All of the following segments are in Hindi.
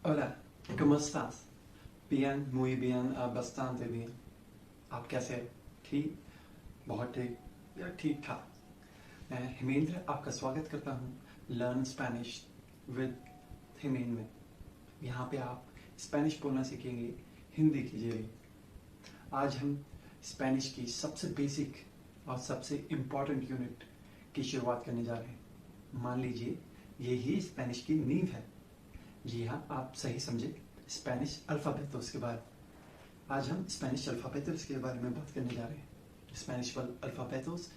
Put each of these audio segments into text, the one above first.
Hola, ¿cómo estás? Bien, muy bien, bastante bien. आप कैसे हैं? ठीक, बहुत ठीक या ठीक ठाक। मैं हिमेंद्र आपका स्वागत करता हूँ लर्न स्पेनिश विद हिमेन में। यहाँ पे आप स्पेनिश बोलना सीखेंगे हिंदी के जरिए। आज हम स्पेनिश की सबसे बेसिक और सबसे इम्पोर्टेंट यूनिट की शुरुआत करने जा रहे हैं। मान लीजिए यही स्पेनिश की नींव है। जी हाँ, आप सही समझे, स्पेनिश अल्फ़ाबेटोस के बारे में। आज हम स्पेनिश अल्फ़ाबेटोस के बारे में बात करने जा रहे हैं। स्पेनिश अल्फ़ाबेटोस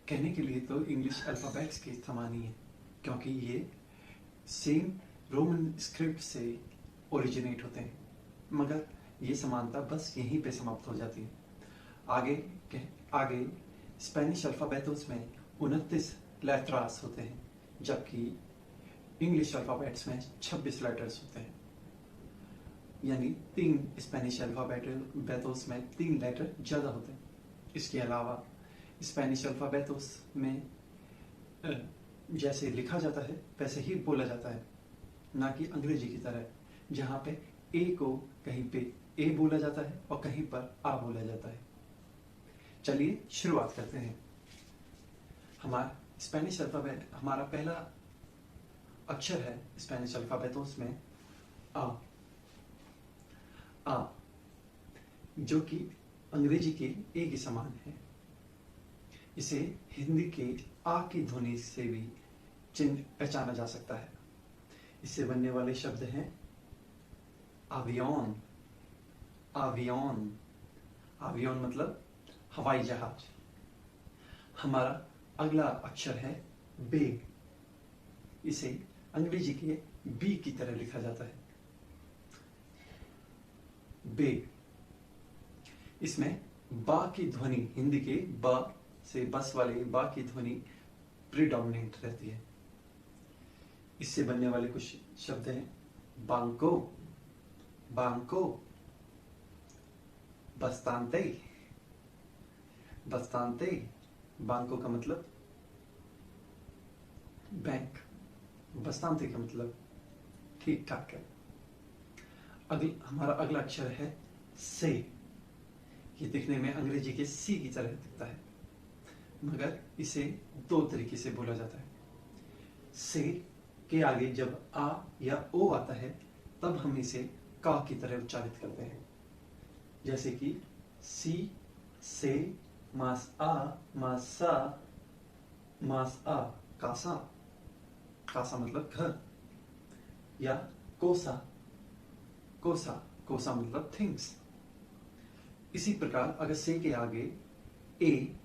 कहने के लिए तो इंग्लिश अल्फ़ाबेट्स के समान ही है, क्योंकि ये सेम रोमन स्क्रिप्ट से ओरिजिनेट होते हैं, मगर ये समानता बस यहीं पे समाप्त हो जाती है। आगे स्पेनिश अल्फ़ाबेटोस में 29 लेटर्स होते हैं, जबकि इंग्लिश अल्फ़ाबेट्स में 26 लेटर्स होते हैं। यानी 3 स्पेनिश अल्फ़ाबेटोस में 3 लेटर ज़्यादा होते हैं। इसके अलावा स्पेनिश अल्फ़ाबेटोस में जैसे लिखा जाता है वैसे ही बोला जाता है, ना कि अंग्रेजी की तरह जहाँ पे ए को कहीं पे ए बोला जाता है और कहीं पर आ बोला जाता है। चलिए शुरुआत करते हैं। हमारा स्पेनिश अल्फ़ाबेट, हमारा पहला अक्षर है स्पेनिश अल्फ़ाबेटोस में आ, जो कि अंग्रेजी के ए के समान है। इसे हिंदी के आ की ध्वनि से भी चिन्ह पहचाना जा सकता है। इससे बनने वाले शब्द हैं आवियोन। आवियोन आवियोन मतलब हवाई जहाज। हमारा अगला अक्षर है बे। इसे अंग्रेजी के बी की तरह लिखा जाता है, बे। इसमें बा की ध्वनि, हिंदी के बा से बस वाले बा की ध्वनि प्रीडोमिनेंट रहती है। इससे बनने वाले कुछ शब्द हैं बांको, बांको, बस्तांते, बस्तांते। बांको का मतलब बैंक, बस्तांते का मतलब ठीक ठाक है। हमारा अगला अक्षर है से। ये दिखने में अंग्रेजी के सी की तरह दिखता है, मगर इसे 2 तरीके से बोला जाता है। से के आगे जब आ या ओ आता है तब हम इसे का की तरह उच्चारित करते हैं, जैसे कि सी, से, मास आ, मास सा, मास आ, कासा। कासा मतलब घर। या कोसा, कोसा, कोसा मतलब थिंग्स। इसी प्रकार अगर से के आगे ए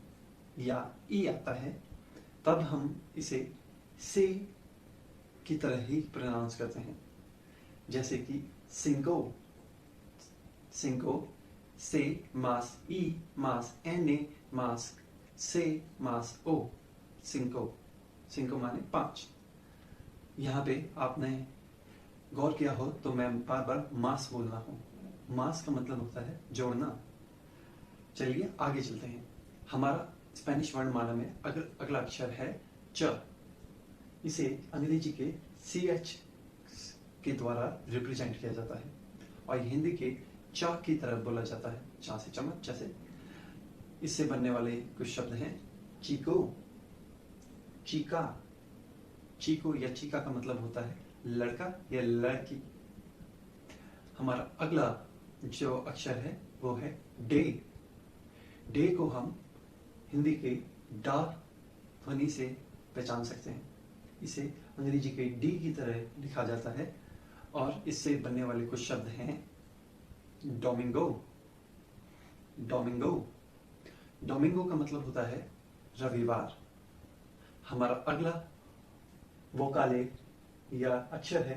या ई आता है तब हम इसे से की तरह ही प्रोनाउंस करते हैं, जैसे कि सिंको, सिंको, से मास ई मास एन ए मास से मास ओ, सिंको। सिंको माने 5। यहाँ पे आपने गौर किया हो तो मैं बार बार मास बोल रहा हूँ। मास का मतलब होता है जोड़ना। चलिए आगे चलते हैं। हमारा स्पेनिश वर्णमाला में अगला अक्षर है च। इसे अंग्रेजी के CH के द्वारा रिप्रेजेंट किया जाता है और हिंदी के चा की तरह बोला जाता है, चा से चम्मच, जैसे। इससे बनने वाले कुछ शब्द हैं चीको, चीका। चीको या चीका का मतलब होता है लड़का या लड़की। हमारा अगला जो अक्षर है वो है डे। डे को हम हिंदी के डा ध्वनि से पहचान सकते हैं। इसे अंग्रेजी के डी की तरह लिखा जाता है और इससे बनने वाले कुछ शब्द हैं डोमिंगो, डोमिंगो। डोमिंगो का मतलब होता है रविवार। हमारा अगला वोकाले या अक्षर है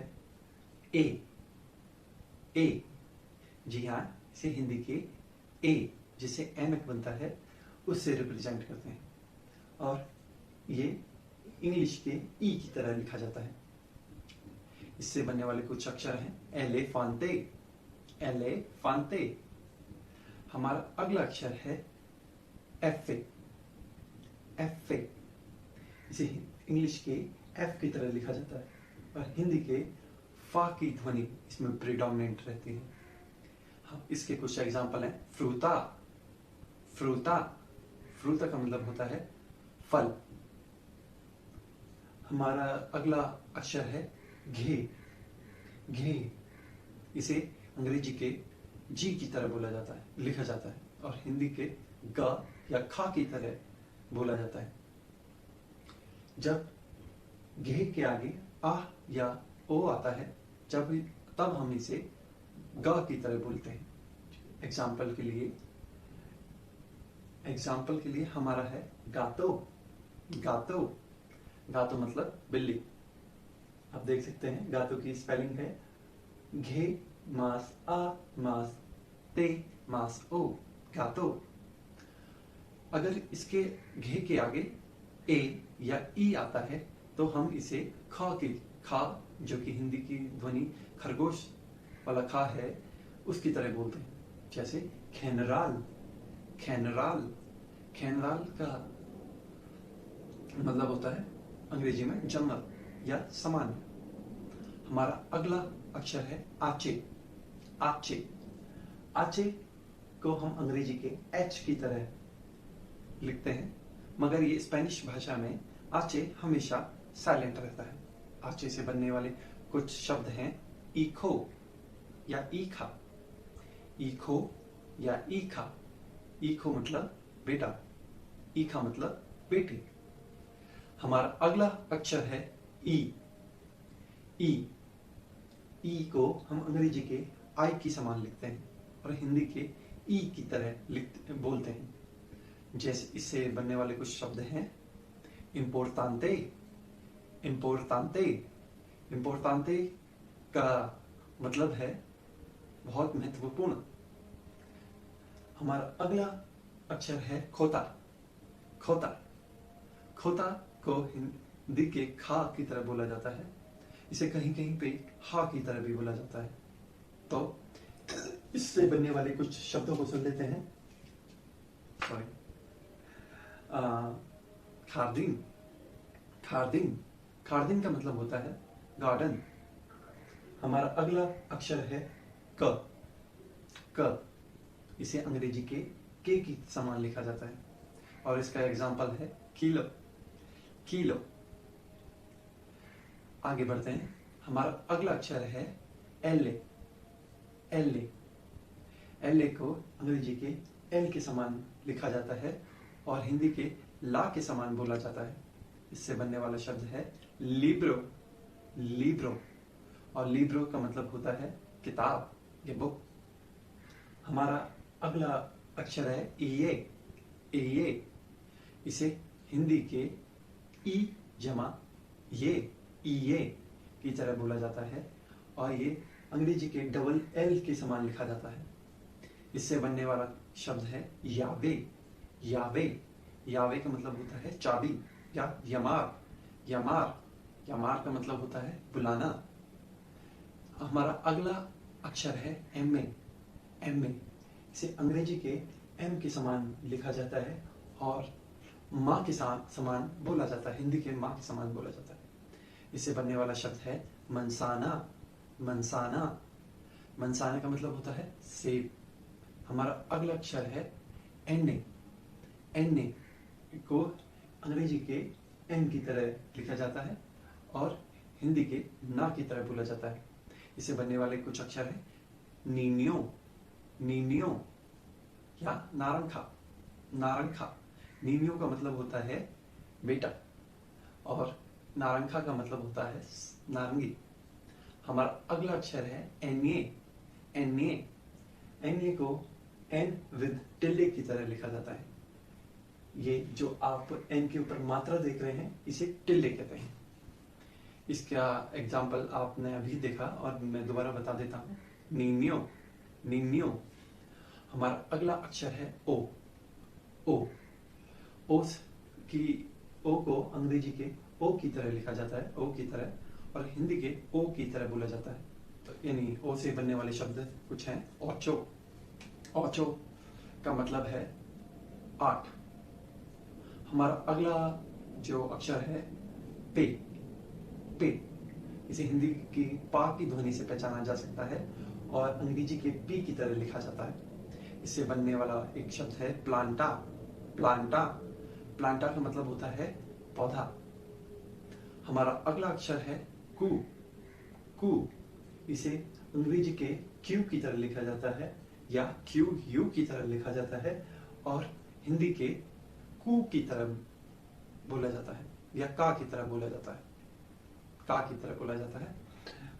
ए। ए, जी हाँ, इसे हिंदी के ए जिसे एनक बनता है उससे रिप्रेजेंट करते हैं और ये इंग्लिश के ई की तरह लिखा जाता है। इससे बनने वाले कुछ अक्षर हैं एलेफांते, एलेफांते। हमारा अगला अक्षर है एफ ए, एफ ए। इसे इंग्लिश के एफ की तरह लिखा जाता है और हिंदी के फा की ध्वनि इसमें प्रिडोमिनेंट रहती है। हाँ, इसके कुछ एग्जाम्पल हैं। फ्रूता, फ्रूता, फ्रूता का मतलब होता है फल। हमारा अगला अक्षर है घे, घे। इसे अंग्रेजी के जी की तरह बोला जाता है, लिखा जाता है, और हिंदी के ग या खा की तरह बोला जाता है। जब घे के आगे आ या ओ आता है, तब हम इसे ग की तरह बोलते हैं। एग्जाम्पल के लिए हमारा है गातो, गातो, गातो मतलब बिल्ली। आप देख सकते हैं गातो की स्पेलिंग है घे मास आ मास ते मास ओ, गातो। अगर इसके घे के आगे ए या ई आता है तो हम इसे खा, जो कि हिंदी की ध्वनि खरगोश वाला खा है, उसकी तरह बोलते हैं। जैसे खेनराल, खेनराल, खेनराल का मतलब होता है अंग्रेजी में जंगल या सामान्य। हमारा अगला अक्षर है आचे, आचे। आचे को हम अंग्रेजी के एच की तरह लिखते हैं, मगर ये स्पेनिश भाषा में आचे हमेशा साइलेंट रहता है। आचे से बनने वाले कुछ शब्द हैं ईखो या ईखा, ईखो या ईखा। ईखो मतलब बेटा, ईखा मतलब बेटी। हमारा अगला अक्षर है ई, ई। ई को हम अंग्रेजी के आई की समान लिखते हैं और हिंदी के ई की तरह बोलते हैं। जैसे इससे बनने वाले कुछ शब्द हैं इम्पोर्टांते, इम्पोर्टांते। इम्पोर्टांते का मतलब है बहुत महत्वपूर्ण। हमारा अगला अक्षर है खोता, खोता। खोता को हिंदी के खा की तरह बोला जाता है। इसे कहीं कहीं पे हा की तरह भी बोला जाता है। तो इससे बनने वाले कुछ शब्दों को सुन लेते हैं। सॉरी, खारदीन, खारदीन, खारदीन का मतलब होता है गार्डन। हमारा अगला अक्षर है क, क। इसे अंग्रेजी के की समान लिखा जाता है और इसका एग्जाम्पल है किलो, किलो। आगे बढ़ते हैं। हमारा अगला अक्षर है एल, एल। एल को अंग्रेजी के एल के समान लिखा जाता है और हिंदी के ला के समान बोला जाता है। इससे बनने वाला शब्द है लिब्रो, लिब्रो। और लिब्रो का मतलब होता है किताब या बुक। हमारा अगला अक्षर है ये, ये। इसे हिंदी के ई जमा ये की तरह बोला जाता है और ये अंग्रेजी के डबल एल के समान लिखा जाता है। इससे बनने वाला शब्द है यावे, यावे। यावे का मतलब होता है चाबी या यमार, यमार। यमार का मतलब होता है बुलाना। हमारा अगला अक्षर है एम, एम। इसे अंग्रेजी के एम के समान लिखा जाता है और माँ के साथ समान बोला जाता है, हिंदी के माँ के समान बोला जाता है। इससे बनने वाला शब्द है मनसाना, मनसाना। मनसाना का मतलब होता है सेब। हमारा अगला अक्षर है एन, एन को अंग्रेजी के एन की तरह लिखा जाता है और हिंदी के ना की तरह बोला जाता है। इससे बनने वाले कुछ अक्षर है नीनियो, नीनियो या नारंखा, नारंखा। नीनियो का मतलब होता है बेटा और नारंखा का मतलब होता है नारंगी। हमारा अगला अक्षर है एनए, एनए। एनए को एन विद टिल्डे की तरह लिखा जाता है। ये जो आप एन के ऊपर मात्रा देख रहे हैं इसे टिल्डे कहते हैं। इसका एग्जाम्पल आपने अभी देखा और मैं दोबारा बता देता हूँ, नीनियो, नीनियो। हमारा अगला अक्षर है ओ, ओ। ओ को अंग्रेजी के ओ की तरह लिखा जाता है, ओ की तरह, और हिंदी के ओ की तरह बोला जाता है। तो यानी ओ से बनने वाले शब्द कुछ हैं ओचो, ओचो का मतलब है 8। हमारा अगला जो अक्षर है पे, पे। इसे हिंदी की पा की ध्वनि से पहचाना जा सकता है और अंग्रेजी के पी की तरह लिखा जाता है। इससे बनने वाला एक शब्द है प्लांटा। प्लांटा प्लांटा का मतलब होता है पौधा। हमारा अगला अक्षर है कू। कू इसे अंग्रेजी के क्यू की तरह लिखा जाता है या क्यू यू की तरह लिखा जाता है और हिंदी के कू की तरह बोला जाता है या का की तरह बोला जाता है। का की तरह बोला जाता है।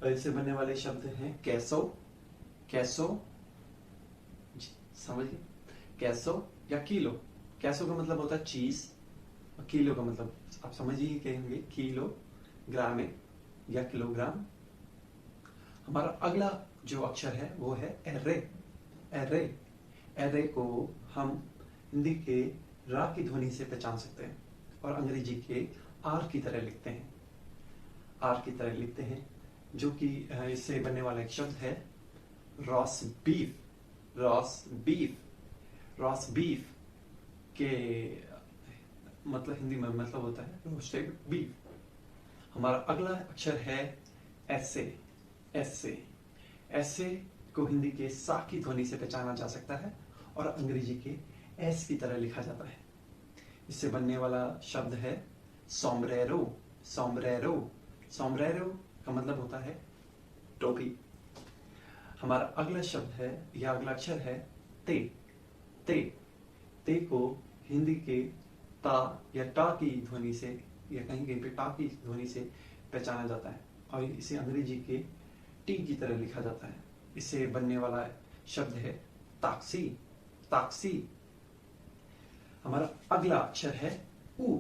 और इससे बनने वाले शब्द हैं कैसो। कैसो समझिए, कैसो या किलो। कैसो का मतलब होता है चीज और किलो का मतलब आप समझिए कहेंगे किलो ग्राम या किलोग्राम। हमारा अगला जो अक्षर है वो है एर्रे। एर्रे एर्रे को हम हिंदी के रा की ध्वनि से पहचान सकते हैं और अंग्रेजी के आर की तरह लिखते हैं। आर की तरह लिखते हैं जो कि इससे बनने वाला एक शब्द है Ross beef. Ross beef. Ross beef के मतलब हिंदी में मतलब होता है रोस्टेड बीफ। हमारा अगला अक्षर है ऐसे। ऐसे ऐसे को हिंदी के सा की ध्वनि से पहचाना जा सकता है और अंग्रेजी के एस की तरह लिखा जाता है। इससे बनने वाला शब्द है सोम्ब्रेरो। सोम्ब्रेरो सोम्ब्रेरो का मतलब होता है टोपी। हमारा अगला शब्द है या अगला अक्षर है ते। ते ते को हिंदी के ता या टा की ध्वनि से या कहीं कहीं पे टा की ध्वनि से पहचाना जाता है और इसे अंग्रेजी के टी की तरह लिखा जाता है। इससे बनने वाला शब्द है ताक्सी। ताक्सी। हमारा अगला अक्षर है ऊ।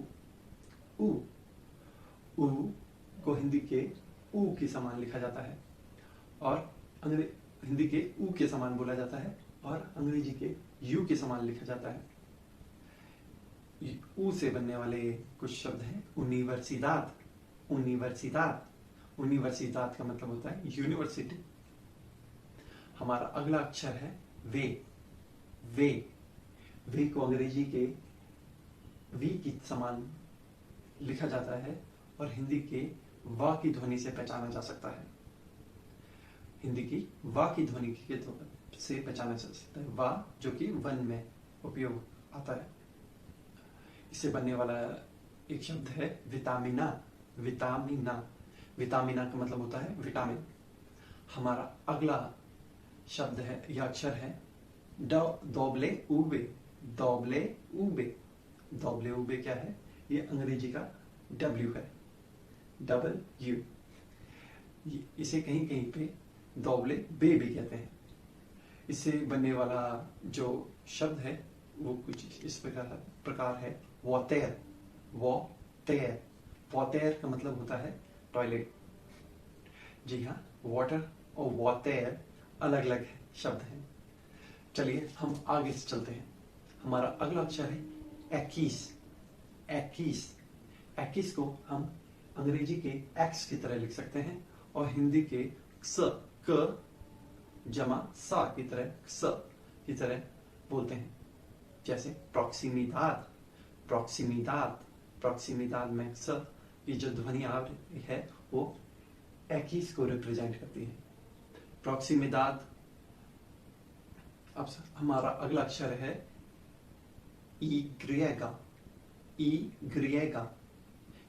ऊ ऊ को हिंदी के ऊ के समान लिखा जाता है और हिंदी के ऊ के समान बोला जाता है और अंग्रेजी के यू के समान लिखा जाता है। ऊ से बनने वाले कुछ शब्द हैं यूनिवर्सिदाद। यूनिवर्सिदाद। यूनिवर्सिदाद का मतलब होता है यूनिवर्सिटी। हमारा अगला अक्षर है वे। वे वे को अंग्रेजी के वी की समान लिखा जाता है और हिंदी के वा की ध्वनि से पहचाना जा सकता है। हिंदी की वा की ध्वनि से पहचाना जा सकता है। वा जो कि वन में उपयोग आता है। इससे बनने वाला एक शब्द है विटामिना। विटामिना। विटामिना का मतलब होता है विटामिन। हमारा अगला शब्द है या अक्षर है दोबले उबे। दोबले उबे। दोबले उबे क्या है? ये अंग्रेजी का डब्ल्यू है। Double U. इसे कहीं कहीं पे दोबले बे भी कहते हैं। इससे बनने वाला जो शब्द है वो कुछ इस प्रकार है वॉटेर। वॉटेर। वॉटेर का मतलब होता है टॉयलेट। जी हाँ, वाटर और वॉटेर अलग अलग शब्द हैं। चलिए हम आगे से चलते हैं। हमारा अगला अक्षर है एक्कीस। एक्कीस। एक्कीस को हम अंग्रेजी के एक्स की तरह लिख सकते हैं और हिंदी के स क जमा सा की तरह बोलते हैं। जैसे प्रॉक्सिमिदाद। प्रॉक्सिमिदाद। प्रॉक्सिमिदाद में स की जो ध्वनि आ रही है वो एक्कीस को रिप्रेजेंट करती है। प्रॉक्सिमिदाद। अब हमारा अगला अक्षर है ई ग्रिएगा। ई ग्रिएगा।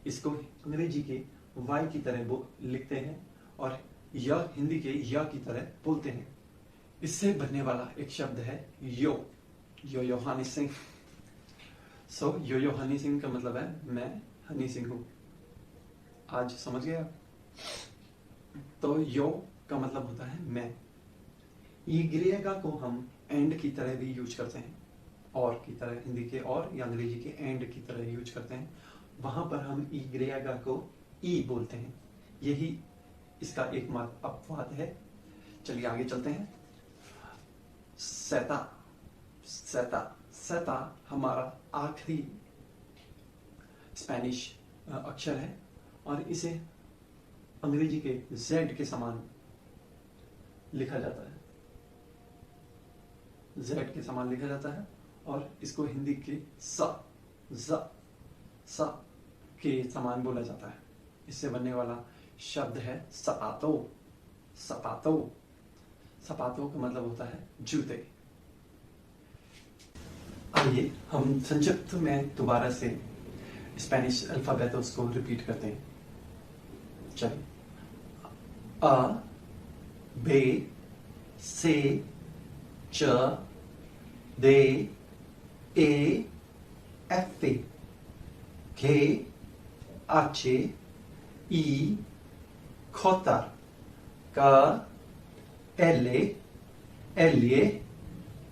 इसको अंग्रेजी के वाई की तरह लिखते हैं और यह हिंदी के या की तरह बोलते हैं। इससे बनने वाला एक शब्द है यो। यो हनी सिंह। यो हनी सिंह का मतलब है मैं हनी सिंह हूं। आज समझ गए आप? तो यो का मतलब होता है मैं। ई ग्रिएगा को हम एंड की तरह भी यूज करते हैं। और की तरह हिंदी के और या अंग्रेजी के एंड की तरह यूज करते हैं। वहां पर हम ई ग्रिएगा को ई बोलते हैं। यही इसका एकमात्र अपवाद है। चलिए आगे चलते हैं। सेता। सेता। सेता हमारा आखिरी स्पेनिश अक्षर है और इसे अंग्रेजी के जेड के समान लिखा जाता है। जेड के समान लिखा जाता है और इसको हिंदी के सा के समान बोला जाता है। इससे बनने वाला शब्द है सपातो। सपातो, सपातो का मतलब होता है जूते। आइए हम संक्षिप्त में दोबारा से स्पेनिश अल्फाबेटोस को रिपीट करते हैं। चलिए, अ, बे, से, च, दे, ए, एफ, के, आचे, ई, खोता, का, एले, एलिए,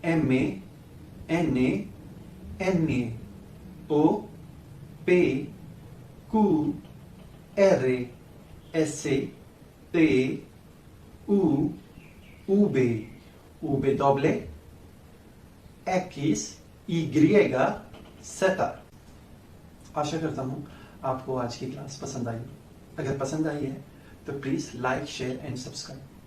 एमे, एने, एने, ओ, पे, कू, एरे, एसे, ते, उ, ube, ube doble, x, y, z। आशा करता हूँ आपको आज की क्लास पसंद आई। अगर पसंद आई है तो please like, share and subscribe.